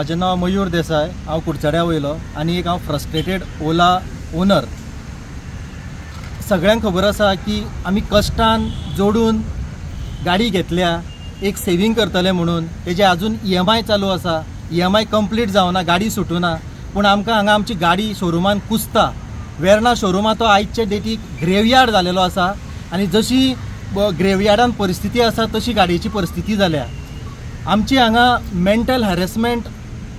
माझे नाव मयूर देसाय, हांव कुडचड्या वयलो आनी एक हांव फ्रस्ट्रेटेड ओला ओनर। सगळ्यांक खबर आसा की आमी कश्टान जोडून गाडी घेतल्या, एक सेविंग करतले म्हणून। तेजे अजून EMI चालू आसा, EMI कंप्लीट जावना, गाडी सुटूना, पूण आमकां हांगा आमची गाडी शोरूमान कुसता। वेर्ना शोरूमा तो आयचे डेटीक ग्रेवयार्ड जालेलो आसा आनी जशी ग्रेवयार्डान परिस्थिती आसा तशी गाडयेची परिस्थिती जाल्या। आमची हांगा मेंटल हॅरेसमेंट,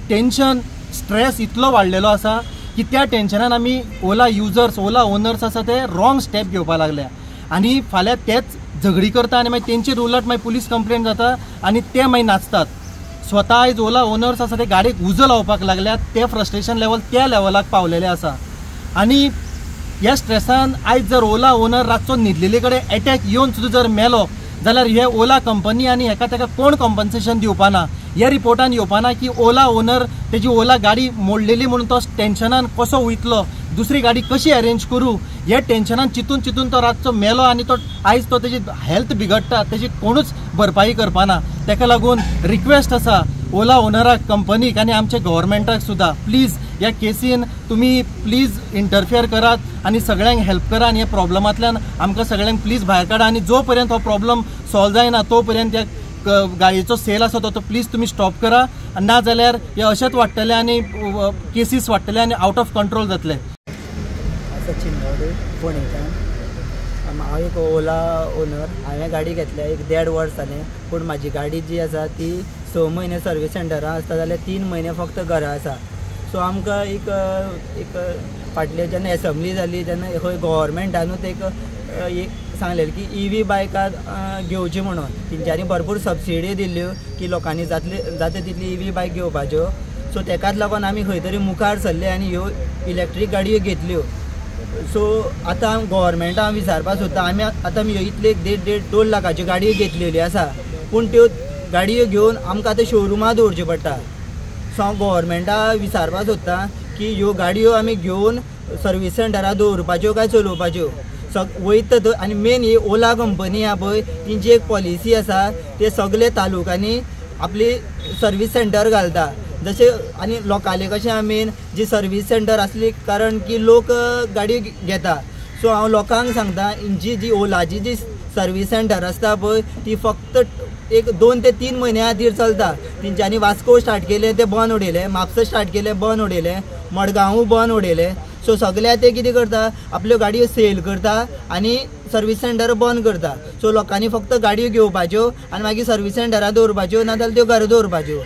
टेन्शन, स्ट्रेस इतलो वाडलेलो आसा की त्या टेन्शनान आमी ओला युजर्स, ओला ओनर्स आसा ते रॉंग स्टेप घेवपाक लागल्या आनी फाल्यां तेच झगडी करता आनी मागीर तेंचेर उलट मागीर पुलीस कंप्लेंट जाता आनी ते मागीर नाचतात। स्वता आयज ओला ओनर्स आसा ते गाडयेक उजो लावपाक लागल्यात, ते फ्रस्ट्रेशन लेवल त्या लेवलाक पावलेले आसा। आनी ह्या स्ट्रेसान आयज जर ओला ओनर रातचो न्हिदलेले कडेन एटॅक येवन सुद्दां जर मेलो जाल्यार हे ओला कंपनी आनी हेका तेका कोण कॉम्पन्सेशन दिवपाना। ह्या रिपोर्टान येवपाना की ओला ओनर तेजी ओला गाडी मोडलेली म्हणून तो टेन्शनान कसो वयतलो, दुसरी गाडी कशी अरेंज करूं, हे टेन्शनान चिंतून चिंतून तो रातचो मेलो आनी तो आयज तो तेजी हेल्थ बिगडटा, तेजी कोणूच भरपाई करपाना। तेका लागून रिक्वेस्ट आसा ओला ओनराक, कंपनीक आनी आमच्या गव्हर्मेंटाक सुद्दां, प्लीज ह्या केसीन तुमी प्लीज इंटरफियर करात आनी सगळ्यांक हेल्प करा आनी ह्या प्रॉब्लमांतल्यान आमकां सगळ्यांक प्लीज भायर काडा आनी जो पर्यंत हो प्रॉब्लम सॉल्व जायना तो पर्यंत ह्या गाडयेचो सेल आसा तो प्लीज तुमी स्टॉप करा, ना जाल्यार हे अशेंच वाडटले आनी केसीस वाडटले आनी आउट ऑफ कंट्रोल जातले। सचिन फोंडेच्यान हांव एक ओला ओनर। हांवें गाडी घेतल्या एक 1.5 वर्स जालें, पूण म्हाजी गाडी जी आसा ती 6 म्हयने सर्वीस सेंटरान आसता जाल्यार 3 म्हयने फक्त घरा आसा। सो आमकां एक फाटले जेन्ना एसेंब्ली जाली तेन्ना खंय गव्हर्मेंटानूच एक सांगलेलें की EV बायकां घेवची म्हणून। तेंच्यांनी भरपूर सबसिडी दिल्ल्यो की लोकांनी जाता तितली EV बायक घेवपाच्यो। सो तेकाच लागून आमी खंय तरी मुखार सरले आनी ह्यो इलेक्ट्रीक गाडयो घेतल्यो। सो आतां गव्हर्मेंटाक हांव विचारपाक सोदता, आमी आतां इतले 1.5-2 लाखाच्यो गाडयो घेतलेल्यो आसा, पूण त्यो गाडयो घेवन आमकां आतां शोरुमां दवरच्यो पडटा। सो हांव गव्हर्मेंटाक विचारपाक सोदता की ह्यो गाडयो आमी घेवन सर्वीस सेंटरार दवरपाच्यो काय चलोवपाच्यो। वयता थंय आनी मेन ही ओला कंपनी आहा पळय, तेंची एक पॉलिसी आसा, ते सगळे तालुकांनी आपली सर्वीस सेंटर घालता जशें, आनी लोकांले कशें आहा मेन जी सर्वीस सेंटर आसली कारण की लोक गाडयो घेता। सो हांव लोकांक सांगता जी ओलाची जी सर्वीस सेंटर आसता पळय ती फक्त एक 2 ते 3 म्हयन्या खातीर चलता। तेंच्यांनी वास्को स्टार्ट केलें तें बंद उडयलें, म्हापसा स्टार्ट केलें बंद उडयलें, मडगांवूय बंद उडयलें। सो सगळ्या ते कितें करता, आपल्यो गाडयो सेल करता आनी सर्वीस सेंटर बंद करता। सो लोकांनी फक्त गाडयो घेवपाच्यो आनी मागीर सर्वीस सेंटरार दवरपाच्यो, नाजाल्यार त्यो घरा दवरपाच्यो।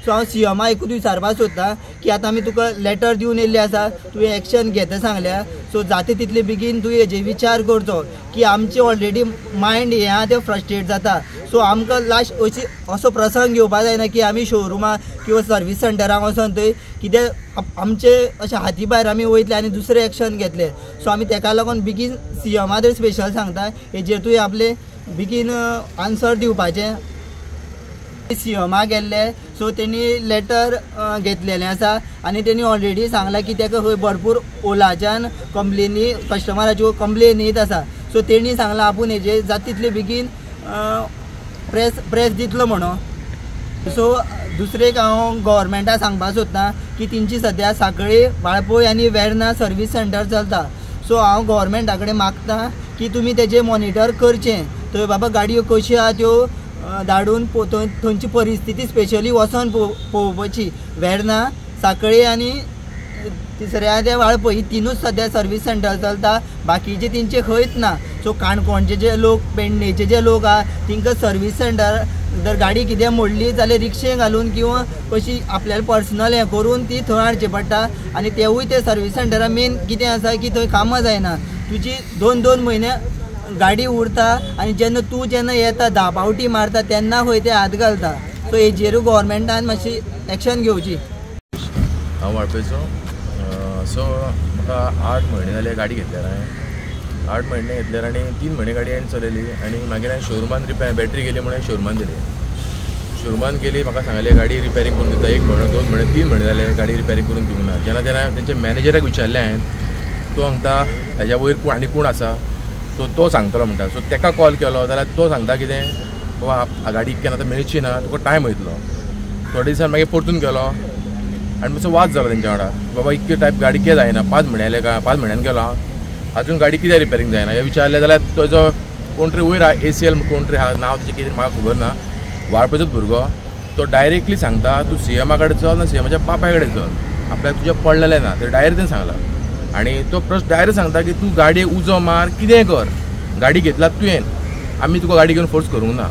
सो हांव CMा एकूच विचारपाक सोदता की आतां आमी तुका लेटर दिवन येयल्ले आसा, तुवें एक्शन घेता सांगल्या, सो जाता तितले बेगीन तुवें हेजे विचार करचो की आमचे ऑलरेडी मायंड हें आहा तें फ्रस्ट्रेट जाता। सो आमकां लास्ट असो प्रसंग येवपाक जायना की आमी शोरुमां किंवा सर्वीस सेंटराक वचोन थंय कितें आमचे अशें हाती भायर आमी वयतले आनी दुसरें एक्शन घेतले। सो आमी तेका लागून बेगीन CMा तर स्पेशल सांगता हेजेर तुवें आपले बेगीन आन्सर दिवपाचें। CMा गेल्ले, सो तेणी लेटर घेतलेलें आसा आनी तेणी ऑलरेडी सांगला की तेका खंय भरपूर ओलाच्यान कंप्लेनी, कस्टमराच्यो कंप्लेन येत आसा। सो तेणी सांगला आपूण हेजे जाता तितले बेगीन प्रेस दितलो म्हणून। सो दुसरें हांव गव्हर्मेंटाक सांगपाक सोदता की तेंची सद्या सांकळी, वाळपय आनी वेर्ना सर्वीस सेंटर चलता। सो हांव गव्हर्मेंटा कडेन मागता की तुमी तेजें मॉनिटर करचें, थंय बाबा गाडयो कश्यो आहा त्यो धाडून थंयची परिस्थिती स्पेशली वचोन पळोवपाची। वेर्ना, सांकळी आनी तिसऱ्या ते वाळपय ही 3ूच सद्या सर्वीस सेंटर चलता, बाकीचे तेंचे खंयच ना। सो काणकोणचे जे लोक, पेडणेचे जे लोक आहा तेंकां सर्वीस सेंटर जर गाडी कितें मोडली जाल्यार रिक्षेक घालून किंवा कशी आपल्याला पर्सनल हें करून ती थंय हाडची पडटा आनी तेवूय ते सर्वीस सेंटरान मेन कितें आसा की थंय कामां जायना, तुजी 2-2 म्हयने गाडी उरता आनी जेन्ना येता 10 पावटी मारता तेन्ना खंय ते हात घालता। सो हेजेरूय गव्हर्मेंटान मातशी एक्शन घेवची। हांव वाळपयचो। सो म्हाका 8 म्हयने जाले गाडी घेतल्यार हांवें 8 म्हयने घेतल्यार आनी 3 म्हयने गाडी हांवें चलयली आनी मागीर हांवें शोरुमान बॅटरी गेली म्हणून शोरुमान दिली। शोरुमान गेली, म्हाका सांगले गाडी रिपेरींग करून दिता। 1 म्हयनो, 2 म्हयने, 3 म्हयने जाले गाडी रिपेरींग करून दिवंक ना। जेन्ना तेंच्या मॅनेजराक विचारलें हांवें, तो सांगता हेज्या वयर आनी कोण आसा, सो तो सांगतलो म्हणटा। सो तेका कॉल केलो जाल्यार तो सांगता कितें बाबा गाडी इतक्यान आतां मेळची ना, तुका टायम वयतलो। थोडे दिसान मागीर परतून गेलो, आनी मातसो वाद जालो तेंच्या वांगडा, बाबा इतके टायप गाडी कितें जायना, 5 म्हयने जाले काय, 5 म्हयन्यान गेलो हांव, अजून गाडी कित्याक रिपेरींग जायना हें विचारलें जाल्यार तो कोण तरी वयर ACL कोण तरी आहा, नांव तेजें कितें म्हाका खबर ना, वाळपयचोच भुरगो, तो डायरेक्टली सांगता तूं CMA कडेन चल ना CMAच्या बापाय कडेन चल, आपल्याक तुजें पडलेलें ना, ते डायरेक्ट तेणें सांगलां। आनी तो प्रश्न डायरेक्ट सांगता की तूं गाडयेक उजो मार, कितेंय कर, गाडी घेतला तुवें, आमी तुका गाडी घेवन फोर्स करूंक ना।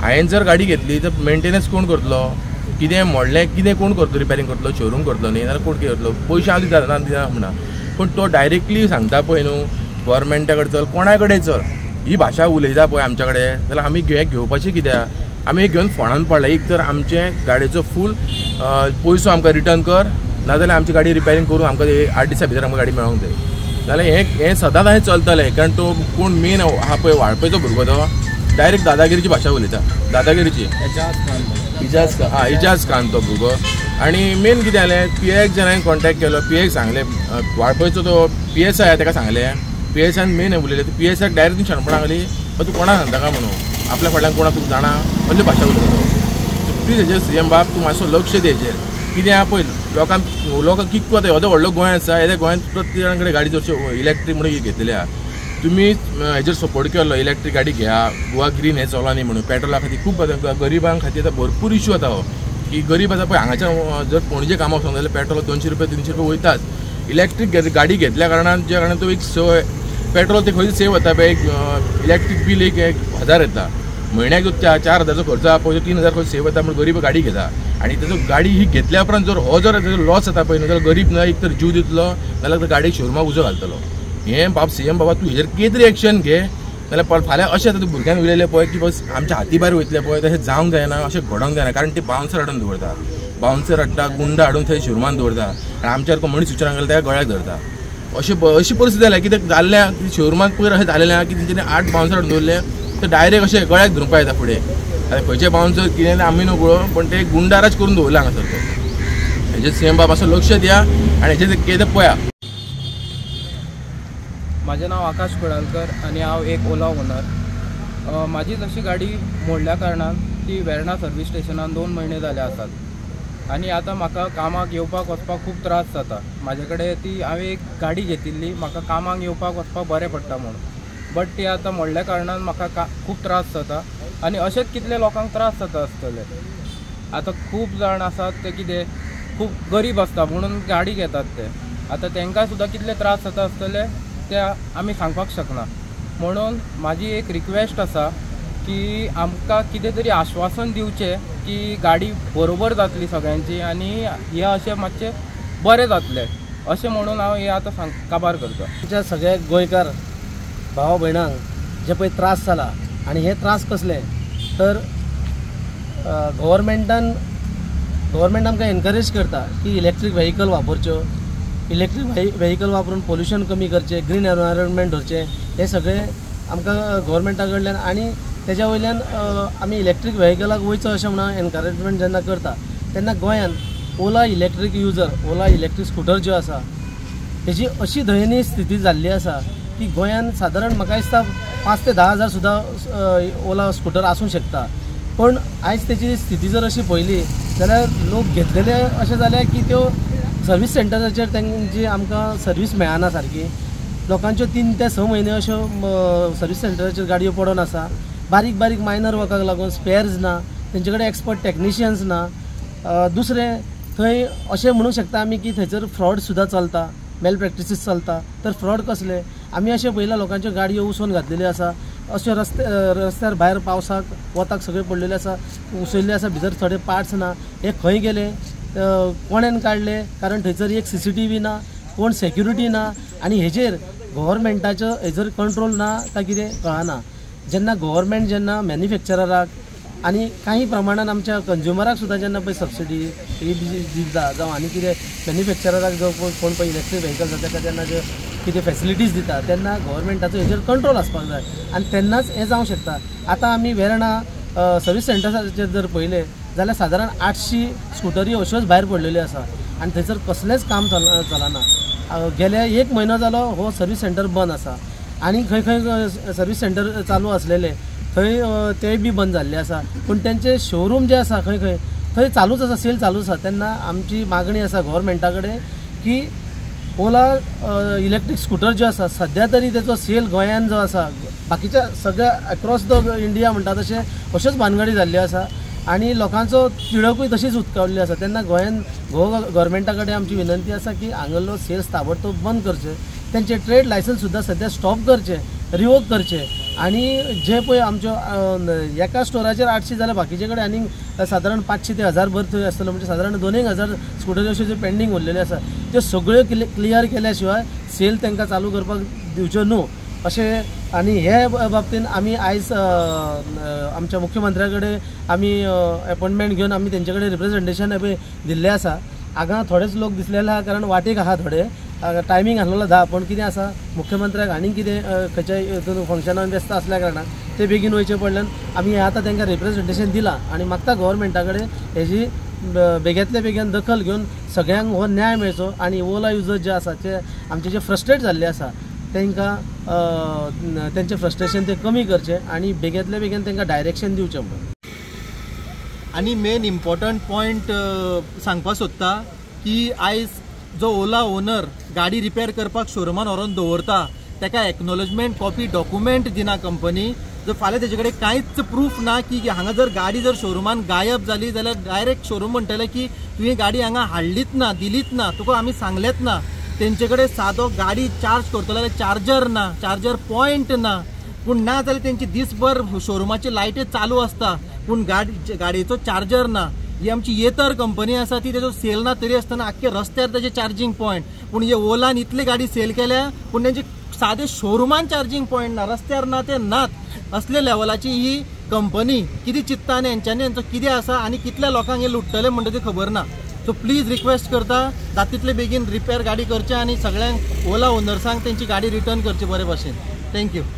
हांवें जर गाडी घेतली तर मेंटेनन्स कोण करतलो, कितें मोडलें कितें कोण करतलो, रिपेरींग करतलो, शोरूम करतलो न्ही, नाल्यार कोण कितें करतलो, पयशे हांव दिता दिना म्हणा, पूण तो डायरेक्टली सांगता पळय न्हू, गव्हर्मेंटा कडेन चल, कोणा कडेन चल, ही भाशा उलयता पळय आमच्या कडेन, जाल्यार आमी घेवपाचें कित्याक, आमी घेवन फोंडान पडला, एक तर आमचे गाडयेचो फूल पयसो आमकां रिटर्न कर, नाजाल्यार आमची गाडी रिपेरींग करून आमकां 8 दिसां भितर आमकां गाडी मेळोंक जाय, जाल्यार हें सदांच हांवें चलतलें, कारण तो कोण मेन आहा पळय वाळपयचो भुरगो तो डायरेक्ट दादागिरीची भाशा उलयता, दादागिरीची इजाज खान तो भुरगो। आनी मेन कितें जालें, PX जेन्ना हांवें कॉन्टेक्ट केलो, PX सांगलें वाळपयचो तो PSI आहा ताका सांगलें, PSI मेन उलयलें, PSI डायरेक्ट शाणपणां लागली, तूं कोणाक सांगता काय म्हणून, आपल्या फाटल्यान कोणाक तुका जाणा असली भाशा उलयता तो। प्लीज हेजेर CM बाब तूं मातसो लक्ष दी हेजेर, कितें आहा पळय लोकांक कितको येदो व्हडलो गोंय आसा, येद्या गोंयांत प्रत्येक जाण कडेन गाडी चडशे इलेक्ट्रीक म्हणून घेतलेली आहा, तुमी हेजेर सपोर्ट केलो इलेक्ट्रीक गाडी घ्या, गोवा ग्रीन हें चलना न्ही म्हणून, पेट्रोला खातीर खूब गरिबां खातीर आतां भरपूर इश्यू जाता हो, की गरीब आसा पळय हांगाच्या जर पणजे कामाक वचूंक जाल्यार पेट्रोल 200 रुपया 300 रुपया वयताच, इलेक्ट्रीक गाडी घेतल्या कारणान ज्या कारणान तो एक पेट्रोल ते खंय सेव जाता पळय, एक इलेक्ट्रीक बील एक 1000 येता, म्हयन्याक जो 4000चो खर्च आहा पळय 3000 खंय सेव जाता, म्हणून गरीब गाडी घेता, आनी तेजो गाडी ही घेतल्या उपरांत जर तेजो लॉस जाता पळय न्हू, जाल्यार गरीब ना एक तर जीव दितलो, नाल्यार गाडयेक शोरुमाक उजो घालतलो। हें बाब CM बाबा तूं हेजेर कितें तरी एक्शन घे, नाल्यार फाल्यां अशें आतां भुरग्यांक उलयलें पळय की बस आमच्या हाती भायर वयतले पळय, तशें जावंक जायना, अशें घडोवंक जायना, कारण ते बाउन्सर हाडून दवरता, बाउन्सर हाडटा, गुंडा हाडून थंय शोरुमान दवरता, आनी आमच्यार कोण मनीस विचारांक गेलो त्या गळ्याक धरता, अशी परिस्थिती जाल्या, कित्याक जाल्लें शोरुमाक पयर अशें जालेलें आहा की तेंच्यांनी 8 बाउन्सर हाडून दवरले, ते डायरेक्ट अशें गळ्याक धरूंक येता फुडें, आतां खंयचे बाउन्सर कितें आमी न्हू कळो, पण ते गुंडाराज करून दवरला हांगासर तो। हेजेर CM बाब मातसो लक्ष दिया आनी हेजेर कितें पळया। माझे नाव आकाश कुडालकर आणि हांव एक ओला ओनर। माझी जशी गाडी मोडल्या कारणान ती वेर्णा सर्वीस स्टेशनान 2 महिने जाले आसात आणि आता म्हाका कामाक येवपाक वचपाक खूब त्रास जाता। म्हाजे कडेन ती हांवें एक गाडी घेतिल्ली म्हाका कामाक येवपाक वचपाक बरें पडटा म्हणून, बट ती आता मोडल्या कारणान म्हाका खूब त्रास जाता आणि अशेंच कितले लोकांक त्रास जाता आसतले। आता खूब जाण आसात ते कितें खूब गरीब आसता म्हणून गाडी घेतात ते, आता तांकां सुद्दां कितले त्रास जाता आसतले ते आमी सांगपाक शकना। म्हणून माझी एक रिक्वेस्ट आसा की आमकां कितें तरी आश्वासन दिवचें की गाडी बरोबर जातली सगळ्यांची आनी हे अशें मातशें बरें जातलें अशें म्हणून हांव हे आतां काबार करता। आमच्या सगळ्या गोंयकार भावा भयणांक जे पळय त्रास जाला आनी हे त्रास कसले तर गव्हर्मेंट आमकां एनकरेज करता की इलेक्ट्रीक व्हेहिकल वापरच्यो, इलेक्ट्रीक व्हेहिकल वापरून पोल्यूशन कमी करचे, ग्रीन एनवायरमेंट धरचे, हे सगळे आमकां गव्हर्मेंटा कडल्यान आनी तेज्या वयल्यान आमी इलेक्ट्रीक व्हेहिकलाक वयचो अशें म्हणून एनकरेजमेंट जेन्ना करता तेन्ना गोंयान ओला इलेक्ट्रीक युजर, ओला इलेक्ट्रीक स्कुटर ज्यो आसा तेजी अशी दयनीय स्थिती जाल्ली आसा की गोंयान सादारण म्हाका दिसता 5 ते 10 हजार सुद्दां ओला स्कुटर आसूंक शकता। पण आयज तेजी स्थिती जर अशी पळयली जाल्यार लोक घेतलेले अशें जाल्या की त्यो सर्वीस सेंटराचेर तेंची आमकां सर्वीस मेळना सारकी, लोकांच्यो 3 ते 6 म्हयने अश्यो सर्वीस सेंटराचेर गाडयो पडून आसा, बारीक बारीक मायनर वर्काक लागून स्पेर्स ना, तेंचे कडेन एक्सपर्ट टेक्निशियन्स ना। दुसरें थंय अशें म्हणूंक शकता आमी की थंयसर फ्रॉड सुद्दां चलता, मेल प्रॅक्टिसीस चलता। तर फ्रॉड कसले आमी अशें पळयलां लोकांच्यो गाडयो उसोवन घातलेल्यो आसा, अश्यो रस्त्यार भायर पावसाक वताक सगळे पडलेले आसा, उसयल्ले आसा, भितर थोडे पार्ट्स ना, हे खंय गेले, कोणेन काडले, कारण थंयसर एक CCTV ना, कोण सेक्युरिटी ना आनी हेजेर गव्हर्मेंटाचो हेजर कंट्रोल ना काय कितें कळना। जेन्ना गव्हर्मेंट जेन्ना मॅन्युफॅक्चरराक आनी काही प्रमाणान आमच्या कंज्युमराक सुद्दां जेन्ना पळय सबसिडी दिता जावं आनी कितें मॅन्युफॅक्चरराक जो कोण पळय इलेक्ट्रीक व्हेहिकल जाता ताका जेन्ना ज्यो कितें फॅसिलिटीज दिता तेन्ना गव्हर्मेंटाचो हेजेर कंट्रोल आसपाक जाय आनी तेन्नाच हें जावंक शकता। आतां आमी वेर्णा सर्वीस सेंटराचेर जर पळयलें जाल्यार सादारण 800 स्कुटरी अश्योच भायर पडलेल्यो आसा आनी थंयसर कसलेंच काम चलना। गेल्या 1 म्हयनो जालो हो सर्वीस सेंटर बंद आसा आनी खंय खंय सर्वीस सेंटर चालू आसलेले थंय तेय बी बंद जाल्ले आसा, पूण तेंचे शोरूम जे आसा खंय खंय थंय चालूच आसा, सेल चालूच आसा, तेन्ना आमची मागणी आसा गव्हर्मेंटा कडेन की ओला इलेक्ट्रीक स्कूटर जो आसा सध्या तरी तेचो सेल गोंयान जो आसा बाकीच्या सगळ्या अक्रॉस द इंडिया म्हणटा तशें अश्योच भानगडी जाल्ल्यो आसा आणि लोकांचो तिडकूय तशीच उदकावल्ली आसा। तेन्ना गोंयान गव्हर्मेंटा कडेन आमची विनंती आसा की हांगलो सेल्स ताबडतोब बंद करचे, तेंचे ट्रेड लायसन्स सुद्दां सध्या स्टॉप करचे, रिवोक करचे आणि जे पळय आमच्यो एका स्टोराचेर 800 जाल्यार बाकीचे कडेन आनीक सादारण 500 ते 1000 भर थंय आसतलो, म्हणजे सादारण 2,000 स्कूटर अश्यो ज्यो पेंडींग उरलेल्यो आसा त्यो सगळ्यो क्लियर केल्या शिवाय सेल तांकां चालू करपाक दिवच्यो न्हू अशें। आणि हे बाबतीन आमी आयज आमच्या मुख्यमंत्र्या कडेन आमी अपॉइंटमेंट घेवन आमी तेंचे कडेन रिप्रेझेंटेशन दिल्लें आसा। हांगा थोडेच लोक दिसलेले आहा कारण वाटेक आहा थोडे, टायमींग आहलेलो 10, पण कितें आसा मुख्यमंत्र्याक आनी कितें खंयच्याय हितून फंक्शनान व्यस्त असल्या कारणान ते बेगीन वयचे पडल्यान आमी आतां तांकां रिप्रेझेंटेशन दिलां आणि मागता गव्हर्मेंटा कडेन हेजी बेग्यांतल्या बेगीन दखल घेवन सगळ्यांक हो न्याय मेळचो आणि ओला युजर्स जे आसा ते आमचे जे फ्रस्ट्रेट जाल्ले आसा तांकां तेंचे फ्रस्ट्रेशन ते कमी करचे आणि बेग्यांतल्या बेगीन तांकां डायरेक्शन दिवचें म्हणून। आणि मेन इम्पॉर्टंट पॉयंट सांगपाक सोदता की आयज जो ओला ओनर गाडी रिपेर करपाक शोरूमान व्हरून दवरता ताका एक्नॉलेजमेंट कॉपी डॉक्युमेंट दिना कंपनी, जर फाल्यां तेजे कडेन कांयच प्रूफ ना की हांगा जर गाडी जर शोरूमान गायब जाली जाल्यार डायरेक्ट शोरूम म्हणटले की तुवें गाडी हांगा हाडलीच ना, दिलीच ना, तुका आमी सांगलेच ना। तेंचे कडेन सादो गाडी चार्ज करतलो जाल्यार चार्जर ना, चार्जर पॉयंट ना, पूण ना जाल्यार तेंची दिसभर शोरूमाची लायटी चालू आसता पूण गाडयेचो चार्जर ना। ही आमची येतर कंपनी आसा ती तेजो सेल ना तरी आसतना आख्खे रस्त्यार तेजे चार्जिंग पॉयंट, पूण हे ओलान इतली गाडी सेल केल्या पूण तेंचे सादे शोरूमान चार्जिंग पॉयंट ना, रस्त्यार ना ते नात। असले लेवलाची ही कंपनी कितें चित्ता आनी हेंच्यांनी हेंचो कितें आसा आनी कितल्या लोकांक हे लुट्टले म्हणटा ते खबर ना। सो प्लीज रिक्वेस्ट करता जाता तितले बेगीन रिपेर गाडी करचे आणि सगळ्यांक ओला ओनर्सांक तेंची गाडी रिटर्न करची बरे भाशेन। थँक्यू।